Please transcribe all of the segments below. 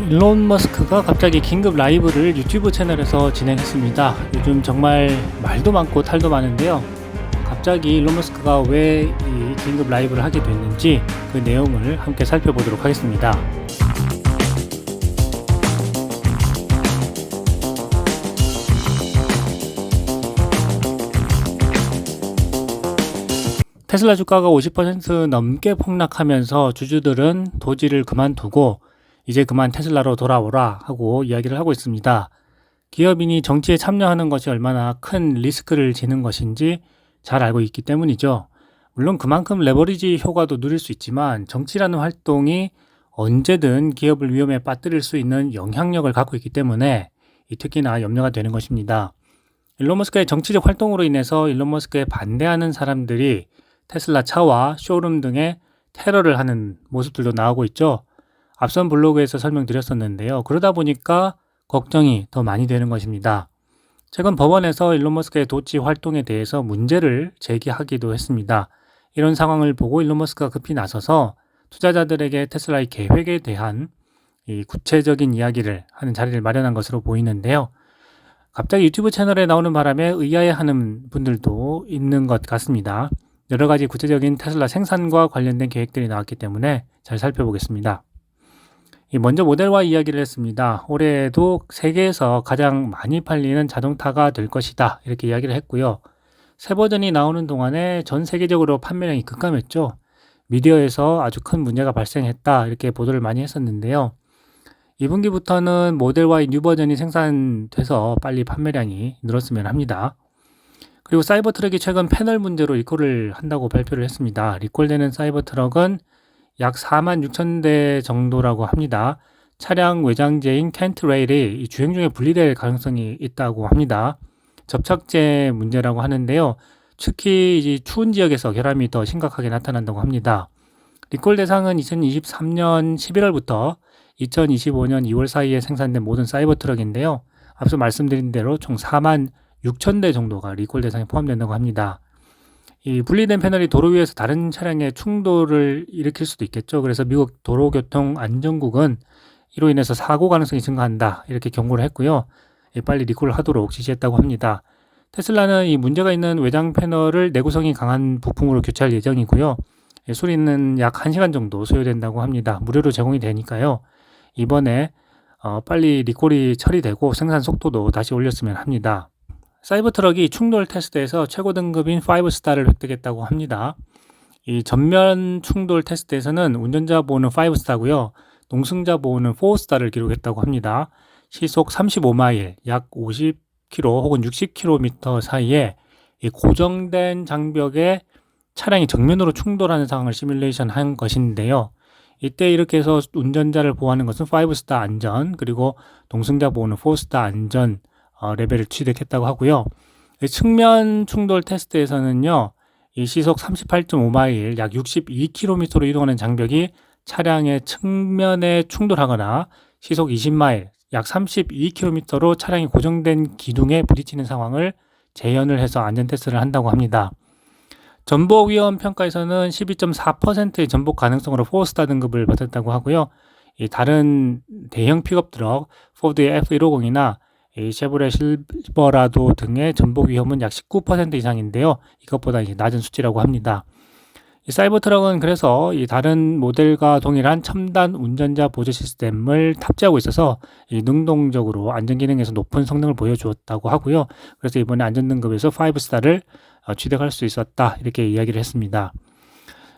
일론 머스크가 갑자기 긴급 라이브를 유튜브 채널에서 진행했습니다. 요즘 정말 말도 많고 탈도 많은데요. 갑자기 일론 머스크가 왜 이 긴급 라이브를 하게 됐는지 그 내용을 함께 살펴보도록 하겠습니다. 테슬라 주가가 50% 넘게 폭락하면서 주주들은 도지를 그만두고 이제 그만 테슬라로 돌아오라 하고 이야기를 하고 있습니다. 기업인이 정치에 참여하는 것이 얼마나 큰 리스크를 지는 것인지 잘 알고 있기 때문이죠. 물론 그만큼 레버리지 효과도 누릴 수 있지만 정치라는 활동이 언제든 기업을 위험에 빠뜨릴 수 있는 영향력을 갖고 있기 때문에 특히나 염려가 되는 것입니다. 일론 머스크의 정치적 활동으로 인해서 일론 머스크에 반대하는 사람들이 테슬라 차와 쇼룸 등의 테러를 하는 모습들도 나오고 있죠. 앞선 블로그에서 설명드렸었는데요. 그러다 보니까 걱정이 더 많이 되는 것입니다. 최근 법원에서 일론 머스크의 도치 활동에 대해서 문제를 제기하기도 했습니다. 이런 상황을 보고 일론 머스크가 급히 나서서 투자자들에게 테슬라의 계획에 대한 이 구체적인 이야기를 하는 자리를 마련한 것으로 보이는데요. 갑자기 유튜브 채널에 나오는 바람에 의아해하는 분들도 있는 것 같습니다. 여러 가지 구체적인 테슬라 생산과 관련된 계획들이 나왔기 때문에 잘 살펴보겠습니다. 먼저 모델 Y 이야기를 했습니다. 올해에도 세계에서 가장 많이 팔리는 자동차가 될 것이다 이렇게 이야기를 했고요. 새 버전이 나오는 동안에 전 세계적으로 판매량이 급감했죠. 미디어에서 아주 큰 문제가 발생했다 이렇게 보도를 많이 했었는데요. 2분기부터는 모델 Y 뉴 버전이 생산돼서 빨리 판매량이 늘었으면 합니다. 그리고 사이버트럭이 최근 패널 문제로 리콜을 한다고 발표를 했습니다. 리콜되는 사이버트럭은 약 46,000대 정도라고 합니다. 차량 외장재인 켄트레일이 주행 중에 분리될 가능성이 있다고 합니다. 접착제 문제라고 하는데요. 특히 이제 추운 지역에서 결함이 더 심각하게 나타난다고 합니다. 리콜 대상은 2023년 11월부터 2025년 2월 사이에 생산된 모든 사이버트럭인데요. 앞서 말씀드린 대로 총 46,000대 정도가 리콜 대상에 포함된다고 합니다. 이 분리된 패널이 도로 위에서 다른 차량의 충돌을 일으킬 수도 있겠죠. 그래서 미국 도로교통안전국은 이로 인해서 사고 가능성이 증가한다 이렇게 경고를 했고요. 빨리 리콜을 하도록 지시했다고 합니다. 테슬라는 이 문제가 있는 외장 패널을 내구성이 강한 부품으로 교체할 예정이고요. 수리는 약 1시간 정도 소요된다고 합니다. 무료로 제공이 되니까요. 이번에 빨리 리콜이 처리되고 생산 속도도 다시 올렸으면 합니다. 사이버트럭이 충돌 테스트에서 최고 등급인 5스타를 획득했다고 합니다. 이 전면 충돌 테스트에서는 운전자 보호는 5스타고요. 동승자 보호는 4스타를 기록했다고 합니다. 시속 35마일, 약 50km 혹은 60km 사이에 이 고정된 장벽에 차량이 정면으로 충돌하는 상황을 시뮬레이션 한 것인데요. 이때 이렇게 해서 운전자를 보호하는 것은 5스타 안전, 그리고 동승자 보호는 4스타 안전 레벨을 취득했다고 하고요. 측면 충돌 테스트에서는요, 이 시속 38.5마일, 약 62km로 이동하는 장벽이 차량의 측면에 충돌하거나 시속 20마일, 약 32km로 차량이 고정된 기둥에 부딪히는 상황을 재현을 해서 안전 테스트를 한다고 합니다. 전복 위험 평가에서는 12.4%의 전복 가능성으로 4스타 등급을 받았다고 하고요. 이 다른 대형 픽업 트럭, 포드의 F150이나 이 쉐보레 실버라도 등의 전복 위험은 약 19% 이상인데요. 이것보다 이제 낮은 수치라고 합니다. 이 사이버트럭은 그래서 이 다른 모델과 동일한 첨단 운전자 보조 시스템을 탑재하고 있어서 이 능동적으로 안전 기능에서 높은 성능을 보여주었다고 하고요. 그래서 이번에 안전 등급에서 5스타를 취득할 수 있었다 이렇게 이야기를 했습니다.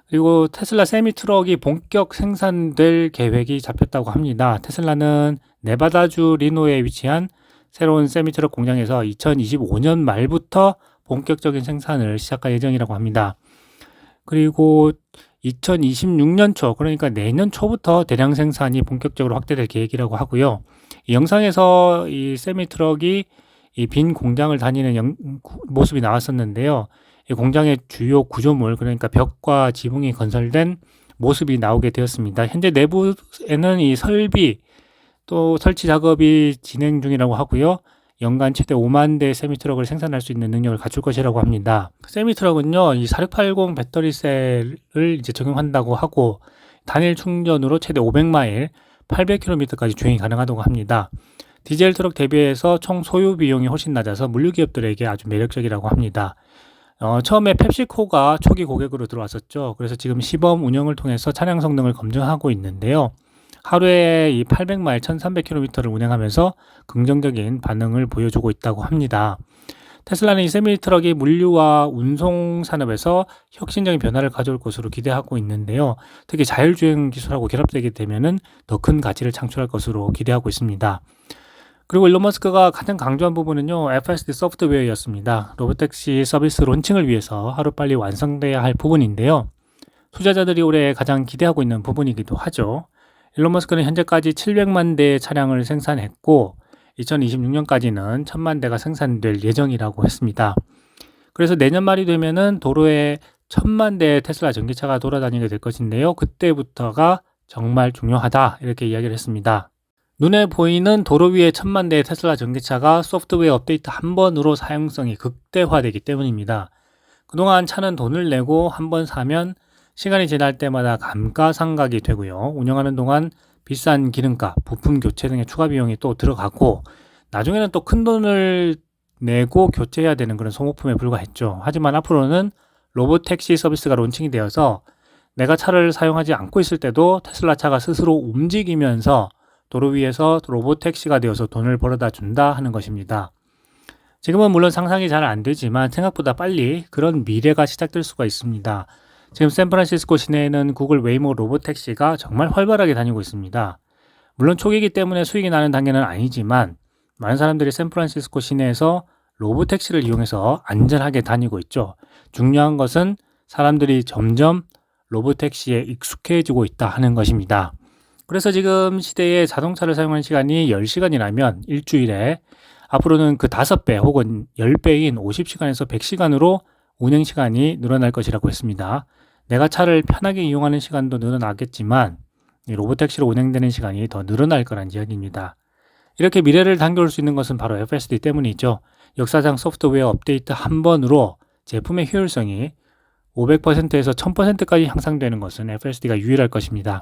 그리고 테슬라 세미 트럭이 본격 생산될 계획이 잡혔다고 합니다. 테슬라는 네바다주 리노에 위치한 새로운 세미트럭 공장에서 2025년 말부터 본격적인 생산을 시작할 예정이라고 합니다. 그리고 2026년 초, 그러니까 내년 초부터 대량 생산이 본격적으로 확대될 계획이라고 하고요. 이 영상에서 이 세미트럭이 이 빈 공장을 다니는 모습이 나왔었는데요. 이 공장의 주요 구조물, 그러니까 벽과 지붕이 건설된 모습이 나오게 되었습니다. 현재 내부에는 이 설비, 또 설치 작업이 진행 중이라고 하고요. 연간 최대 5만 대 세미트럭을 생산할 수 있는 능력을 갖출 것이라고 합니다. 세미트럭은요, 이 4680 배터리 셀을 이제 적용한다고 하고 단일 충전으로 최대 500마일, 800km까지 주행이 가능하다고 합니다. 디젤 트럭 대비해서 총 소유 비용이 훨씬 낮아서 물류기업들에게 아주 매력적이라고 합니다. 처음에 펩시코가 초기 고객으로 들어왔었죠. 그래서 지금 시범 운영을 통해서 차량 성능을 검증하고 있는데요. 하루에 이 800마일 1300km를 운행하면서 긍정적인 반응을 보여주고 있다고 합니다. 테슬라는 이 세미 트럭이 물류와 운송 산업에서 혁신적인 변화를 가져올 것으로 기대하고 있는데요. 특히 자율주행 기술하고 결합되게 되면은 더 큰 가치를 창출할 것으로 기대하고 있습니다. 그리고 일론 머스크가 가장 강조한 부분은요, FSD 소프트웨어였습니다. 로보택시 서비스 론칭을 위해서 하루빨리 완성돼야 할 부분인데요. 투자자들이 올해 가장 기대하고 있는 부분이기도 하죠. 일론 머스크는 현재까지 700만 대의 차량을 생산했고 2026년까지는 1000만 대가 생산될 예정이라고 했습니다. 그래서 내년 말이 되면은 도로에 1000만 대의 테슬라 전기차가 돌아다니게 될 것인데요. 그때부터가 정말 중요하다 이렇게 이야기를 했습니다. 눈에 보이는 도로 위에 1000만 대의 테슬라 전기차가 소프트웨어 업데이트 한 번으로 사용성이 극대화되기 때문입니다. 그동안 차는 돈을 내고 한 번 사면 시간이 지날 때마다 감가상각이 되고요. 운영하는 동안 비싼 기름값, 부품 교체 등의 추가 비용이 또 들어가고 나중에는 또 큰 돈을 내고 교체해야 되는 그런 소모품에 불과했죠. 하지만 앞으로는 로보택시 서비스가 론칭이 되어서 내가 차를 사용하지 않고 있을 때도 테슬라 차가 스스로 움직이면서 도로 위에서 로보택시가 되어서 돈을 벌어다 준다 하는 것입니다. 지금은 물론 상상이 잘 안 되지만 생각보다 빨리 그런 미래가 시작될 수가 있습니다. 지금 샌프란시스코 시내에는 구글 웨이모 로보택시가 정말 활발하게 다니고 있습니다. 물론 초기이기 때문에 수익이 나는 단계는 아니지만 많은 사람들이 샌프란시스코 시내에서 로보택시를 이용해서 안전하게 다니고 있죠. 중요한 것은 사람들이 점점 로보택시에 익숙해지고 있다 하는 것입니다. 그래서 지금 시대에 자동차를 사용하는 시간이 10시간이라면 일주일에 앞으로는 그 5배 혹은 10배인 50시간에서 100시간으로 운행시간이 늘어날 것이라고 했습니다. 내가 차를 편하게 이용하는 시간도 늘어나겠지만 로보택시로 운행되는 시간이 더 늘어날 거란 이야기입니다. 이렇게 미래를 당겨올 수 있는 것은 바로 FSD 때문이죠. 역사상 소프트웨어 업데이트 한 번으로 제품의 효율성이 500%에서 1000%까지 향상되는 것은 FSD가 유일할 것입니다.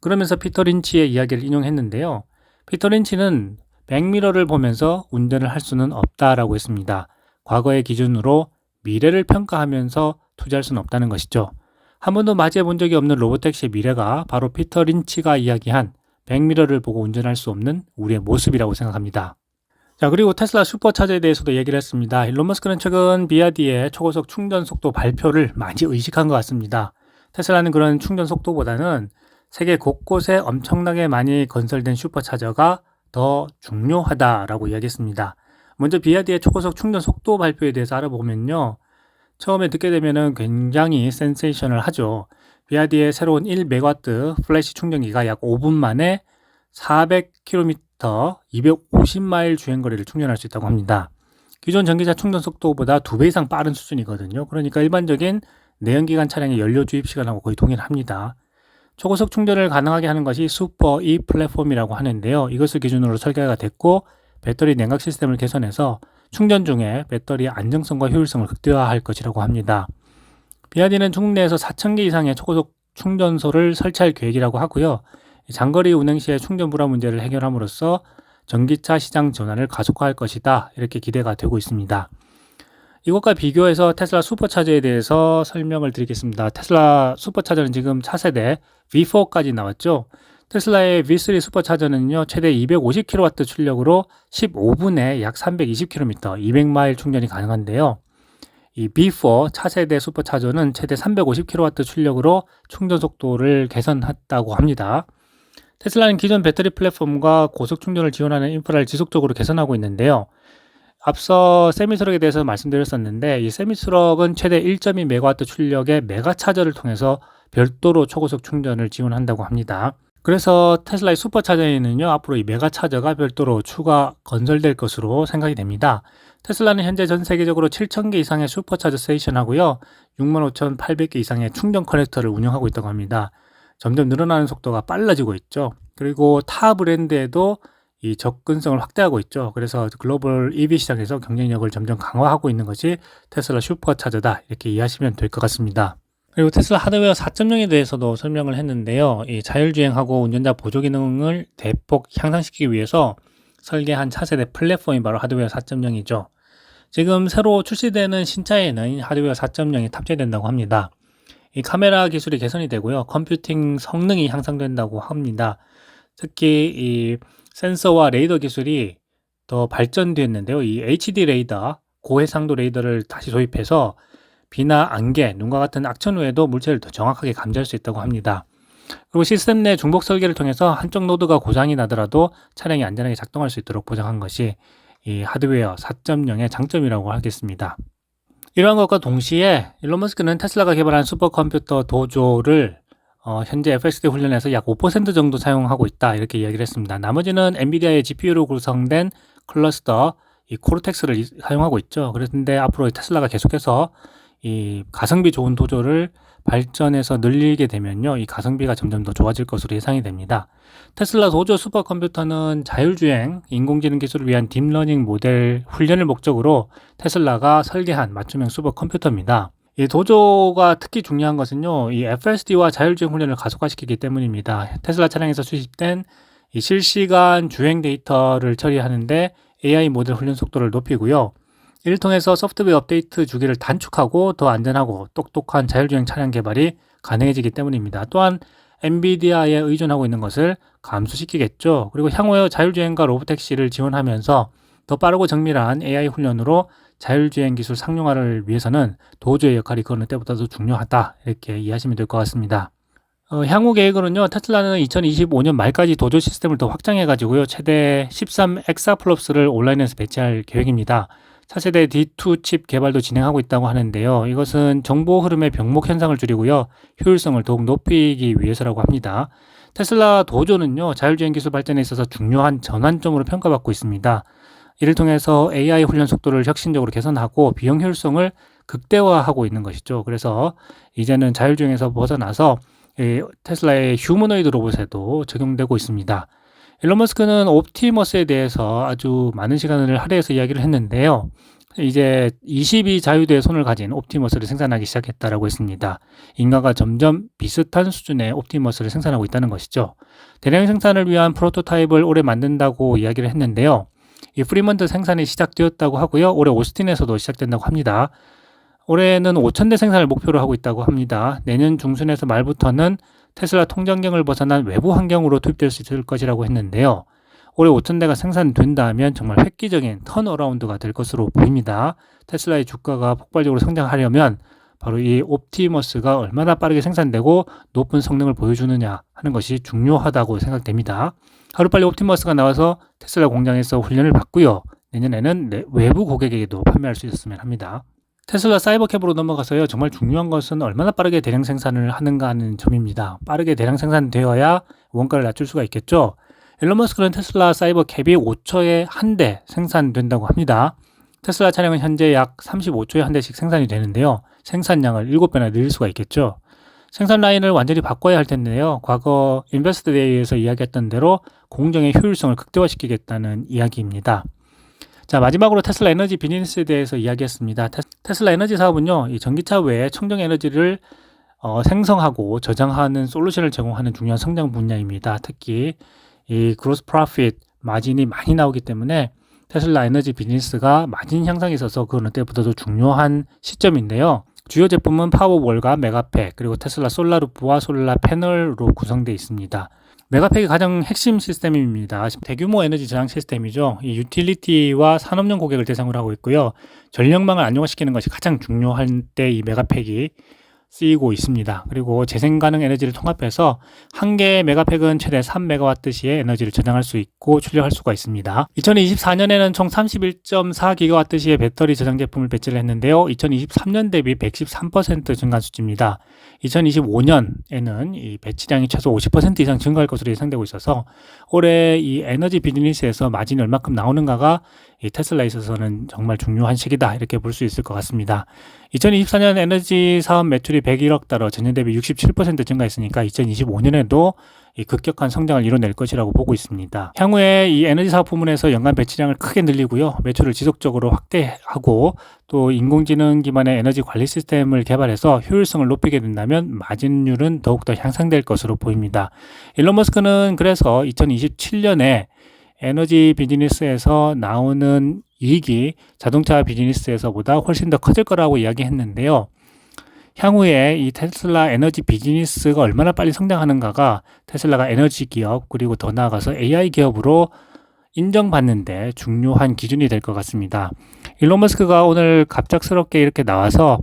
그러면서 피터 린치의 이야기를 인용했는데요. 피터 린치는 백미러를 보면서 운전을 할 수는 없다라고 했습니다. 과거의 기준으로 미래를 평가하면서 투자할 수는 없다는 것이죠. 한 번도 맞이해 본 적이 없는 로보택시의 미래가 바로 피터 린치가 이야기한 백미러를 보고 운전할 수 없는 우리의 모습이라고 생각합니다. 자, 그리고 테슬라 슈퍼차저에 대해서도 얘기를 했습니다. 일론 머스크는 최근 비아디의 초고속 충전 속도 발표를 많이 의식한 것 같습니다. 테슬라는 그런 충전 속도보다는 세계 곳곳에 엄청나게 많이 건설된 슈퍼차저가 더 중요하다라고 이야기했습니다. 먼저 비아디의 초고속 충전 속도 발표에 대해서 알아보면요. 처음에 듣게 되면은 굉장히 센세이션을 하죠. 비아디의 새로운 1메가와트 플래시 충전기가 약 5분 만에 400km, 250마일 주행거리를 충전할 수 있다고 합니다. 기존 전기차 충전 속도보다 2배 이상 빠른 수준이거든요. 그러니까 일반적인 내연기관 차량의 연료 주입 시간하고 거의 동일합니다. 초고속 충전을 가능하게 하는 것이 슈퍼 E 플랫폼이라고 하는데요. 이것을 기준으로 설계가 됐고 배터리 냉각 시스템을 개선해서 충전 중에 배터리의 안정성과 효율성을 극대화할 것이라고 합니다. 비아디는 중국 내에서 4,000개 이상의 초고속 충전소를 설치할 계획이라고 하고요. 장거리 운행 시의 충전 불안 문제를 해결함으로써 전기차 시장 전환을 가속화할 것이다. 이렇게 기대가 되고 있습니다. 이것과 비교해서 테슬라 슈퍼차저에 대해서 설명을 드리겠습니다. 테슬라 슈퍼차저는 지금 차세대 V4까지 나왔죠. 테슬라의 V3 슈퍼차저는요, 최대 250kW 출력으로 15분에 약 320km, 200마일 충전이 가능한데요. 이 B4 차세대 슈퍼차저는 최대 350kW 출력으로 충전 속도를 개선했다고 합니다. 테슬라는 기존 배터리 플랫폼과 고속 충전을 지원하는 인프라를 지속적으로 개선하고 있는데요. 앞서 세미트럭에 대해서 말씀드렸었는데 이 세미트럭은 최대 1.2메가와트 출력의 메가차저를 통해서 별도로 초고속 충전을 지원한다고 합니다. 그래서 테슬라의 슈퍼차저에는요, 앞으로 이 메가차저가 별도로 추가 건설될 것으로 생각이 됩니다. 테슬라는 현재 전 세계적으로 7,000개 이상의 슈퍼차저 스테이션 하고요, 65,800개 이상의 충전 커넥터를 운영하고 있다고 합니다. 점점 늘어나는 속도가 빨라지고 있죠. 그리고 타 브랜드에도 이 접근성을 확대하고 있죠. 그래서 글로벌 EV 시장에서 경쟁력을 점점 강화하고 있는 것이 테슬라 슈퍼차저다. 이렇게 이해하시면 될 것 같습니다. 그리고 테슬라 하드웨어 4.0에 대해서도 설명을 했는데요. 이 자율주행하고 운전자 보조 기능을 대폭 향상시키기 위해서 설계한 차세대 플랫폼이 바로 하드웨어 4.0이죠. 지금 새로 출시되는 신차에는 하드웨어 4.0이 탑재된다고 합니다. 이 카메라 기술이 개선이 되고요. 컴퓨팅 성능이 향상된다고 합니다. 특히 이 센서와 레이더 기술이 더 발전됐는데요. 이 HD 레이더, 고해상도 레이더를 다시 도입해서 비나 안개, 눈과 같은 악천 후에도 물체를 더 정확하게 감지할 수 있다고 합니다. 그리고 시스템 내 중복 설계를 통해서 한쪽 노드가 고장이 나더라도 차량이 안전하게 작동할 수 있도록 보장한 것이 이 하드웨어 4.0의 장점이라고 하겠습니다. 이러한 것과 동시에 일론 머스크는 테슬라가 개발한 슈퍼컴퓨터 도조를 현재 FSD 훈련에서 약 5% 정도 사용하고 있다 이렇게 이야기를 했습니다. 나머지는 엔비디아의 GPU로 구성된 클러스터 이 코르텍스를 사용하고 있죠. 그런데 앞으로 테슬라가 계속해서 이 가성비 좋은 도조를 발전해서 늘리게 되면요, 이 가성비가 점점 더 좋아질 것으로 예상이 됩니다. 테슬라 도조 슈퍼컴퓨터는 자율주행, 인공지능 기술을 위한 딥러닝 모델 훈련을 목적으로 테슬라가 설계한 맞춤형 슈퍼컴퓨터입니다. 이 도조가 특히 중요한 것은요, 이 FSD와 자율주행 훈련을 가속화시키기 때문입니다. 테슬라 차량에서 수집된 이 실시간 주행 데이터를 처리하는데 AI 모델 훈련 속도를 높이고요. 이를 통해서 소프트웨어 업데이트 주기를 단축하고 더 안전하고 똑똑한 자율주행 차량 개발이 가능해지기 때문입니다. 또한 엔비디아에 의존하고 있는 것을 감소시키겠죠. 그리고 향후에 자율주행과 로보택시를 지원하면서 더 빠르고 정밀한 AI 훈련으로 자율주행 기술 상용화를 위해서는 도조의 역할이 그 어느 때보다도 중요하다 이렇게 이해하시면 될 것 같습니다. 향후 계획으로는요, 테슬라는 2025년 말까지 도조 시스템을 더 확장해가지고요, 최대 13 엑사플롭스를 온라인에서 배치할 계획입니다. 차세대 D2 칩 개발도 진행하고 있다고 하는데요. 이것은 정보 흐름의 병목 현상을 줄이고요, 효율성을 더욱 높이기 위해서라고 합니다. 테슬라 도조는요, 자율주행 기술 발전에 있어서 중요한 전환점으로 평가받고 있습니다. 이를 통해서 AI 훈련 속도를 혁신적으로 개선하고 비용 효율성을 극대화하고 있는 것이죠. 그래서 이제는 자율주행에서 벗어나서 테슬라의 휴머노이드 로봇에도 적용되고 있습니다. 일론 머스크는 옵티머스에 대해서 아주 많은 시간을 할애해서 이야기를 했는데요. 이제 22 자유대의 손을 가진 옵티머스를 생산하기 시작했다라고 했습니다. 인간과 점점 비슷한 수준의 옵티머스를 생산하고 있다는 것이죠. 대량 생산을 위한 프로토타입을 올해 만든다고 이야기를 했는데요. 이 프리먼트 생산이 시작되었다고 하고요. 올해 오스틴에서도 시작된다고 합니다. 올해는 5,000대 생산을 목표로 하고 있다고 합니다. 내년 중순에서 말부터는 테슬라 통전경을 벗어난 외부 환경으로 투입될 수 있을 것이라고 했는데요. 올해 5,000대가 생산된다면 정말 획기적인 턴어라운드가 될 것으로 보입니다. 테슬라의 주가가 폭발적으로 성장하려면 바로 이 옵티머스가 얼마나 빠르게 생산되고 높은 성능을 보여주느냐 하는 것이 중요하다고 생각됩니다. 하루빨리 옵티머스가 나와서 테슬라 공장에서 훈련을 받고요. 내년에는 외부 고객에게도 판매할 수 있었으면 합니다. 테슬라 사이버캡으로 넘어가서요, 정말 중요한 것은 얼마나 빠르게 대량 생산을 하는가 하는 점입니다. 빠르게 대량 생산되어야 원가를 낮출 수가 있겠죠. 일론 머스크는 테슬라 사이버캡이 5초에 한 대 생산된다고 합니다. 테슬라 차량은 현재 약 35초에 한 대씩 생산이 되는데요. 생산량을 7배나 늘릴 수가 있겠죠. 생산 라인을 완전히 바꿔야 할 텐데요. 과거 인베스트 데이에서 이야기했던 대로 공정의 효율성을 극대화시키겠다는 이야기입니다. 자, 마지막으로 테슬라 에너지 비즈니스에 대해서 이야기했습니다. 테슬라 에너지 사업은요, 이 전기차 외에 청정 에너지를 생성하고 저장하는 솔루션을 제공하는 중요한 성장 분야입니다. 특히 이 그로스 프로핏 마진이 많이 나오기 때문에 테슬라 에너지 비즈니스가 마진 향상에 있어서 그 어느 때보다도 중요한 시점인데요. 주요 제품은 파워볼과 메가팩, 그리고 테슬라 솔라루프와 솔라 패널로 구성되어 있습니다. 메가팩이 가장 핵심 시스템입니다. 대규모 에너지 저장 시스템이죠. 이 유틸리티와 산업용 고객을 대상으로 하고 있고요. 전력망을 안정화시키는 것이 가장 중요할 때 이 메가팩이 쓰이고 있습니다. 그리고 재생 가능 에너지를 통합해서 한 개의 메가팩은 최대 3메가와트시의 에너지를 저장할 수 있고 출력할 수가 있습니다. 2024년에는 총 31.4기가와트시의 배터리 저장 제품을 배치를 했는데요. 2023년 대비 113% 증가한 수치입니다. 2025년에는 이 배치량이 최소 50% 이상 증가할 것으로 예상되고 있어서 올해 이 에너지 비즈니스에서 마진이 얼마큼 나오는가가 이 테슬라에 있어서는 정말 중요한 시기다 이렇게 볼 수 있을 것 같습니다. 2024년 에너지 사업 매출이 101억 달러, 전년 대비 67% 증가했으니까 2025년에도 이 급격한 성장을 이뤄낼 것이라고 보고 있습니다. 향후에 이 에너지 사업 부문에서 연간 배치량을 크게 늘리고요. 매출을 지속적으로 확대하고 또 인공지능 기반의 에너지 관리 시스템을 개발해서 효율성을 높이게 된다면 마진율은 더욱더 향상될 것으로 보입니다. 일론 머스크는 그래서 2027년에 에너지 비즈니스에서 나오는 이익이 자동차 비즈니스에서보다 훨씬 더 커질 거라고 이야기했는데요. 향후에 이 테슬라 에너지 비즈니스가 얼마나 빨리 성장하는가가 테슬라가 에너지 기업 그리고 더 나아가서 AI 기업으로 인정받는데 중요한 기준이 될 것 같습니다. 일론 머스크가 오늘 갑작스럽게 이렇게 나와서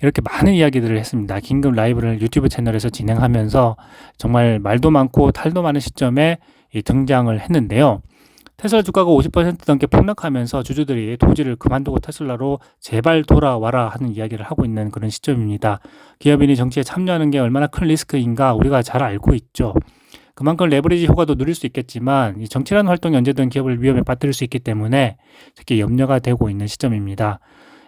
이렇게 많은 이야기들을 했습니다. 긴급 라이브를 유튜브 채널에서 진행하면서 정말 말도 많고 탈도 많은 시점에 등장을 했는데요. 테슬라 주가가 50% 넘게 폭락하면서 주주들이 토지를 그만두고 테슬라로 제발 돌아와라 하는 이야기를 하고 있는 그런 시점입니다. 기업인이 정치에 참여하는 게 얼마나 큰 리스크인가 우리가 잘 알고 있죠. 그만큼 레버리지 효과도 누릴 수 있겠지만 이 정치라는 활동이 언제든 기업을 위험에 빠뜨릴 수 있기 때문에 특히 염려가 되고 있는 시점입니다.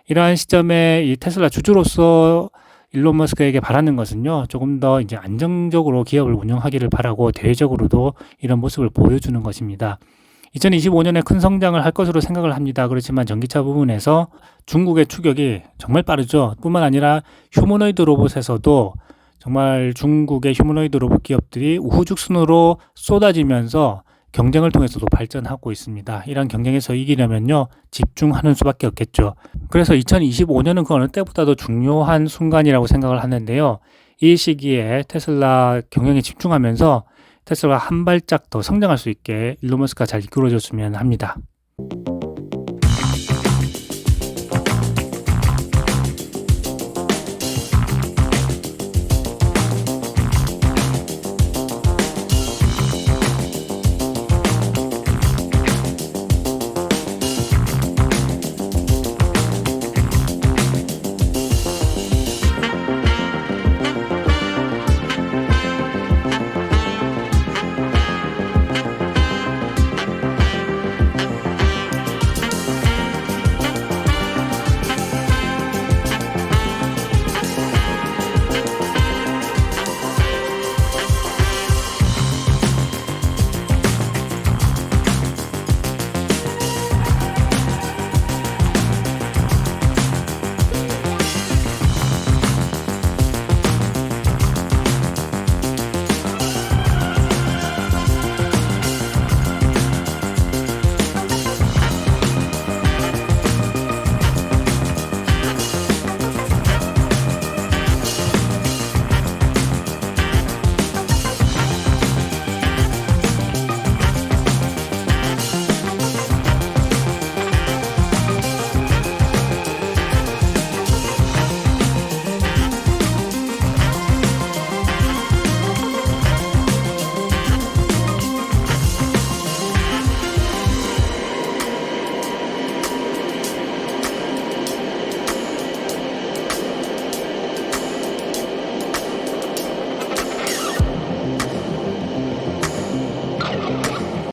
이러한 시점에 이 테슬라 주주로서 일론 머스크에게 바라는 것은요, 조금 더 이제 안정적으로 기업을 운영하기를 바라고 대외적으로도 이런 모습을 보여주는 것입니다. 2025년에 큰 성장을 할 것으로 생각을 합니다. 그렇지만 전기차 부분에서 중국의 추격이 정말 빠르죠. 뿐만 아니라 휴머노이드 로봇에서도 정말 중국의 휴머노이드 로봇 기업들이 우후죽순으로 쏟아지면서 경쟁을 통해서도 발전하고 있습니다. 이런 경쟁에서 이기려면요, 집중하는 수밖에 없겠죠. 그래서 2025년은 그 어느 때보다도 중요한 순간이라고 생각을 하는데요. 이 시기에 테슬라 경영에 집중하면서 테슬라가 한 발짝 더 성장할 수 있게 일론 머스크가 잘 이끌어줬으면 합니다.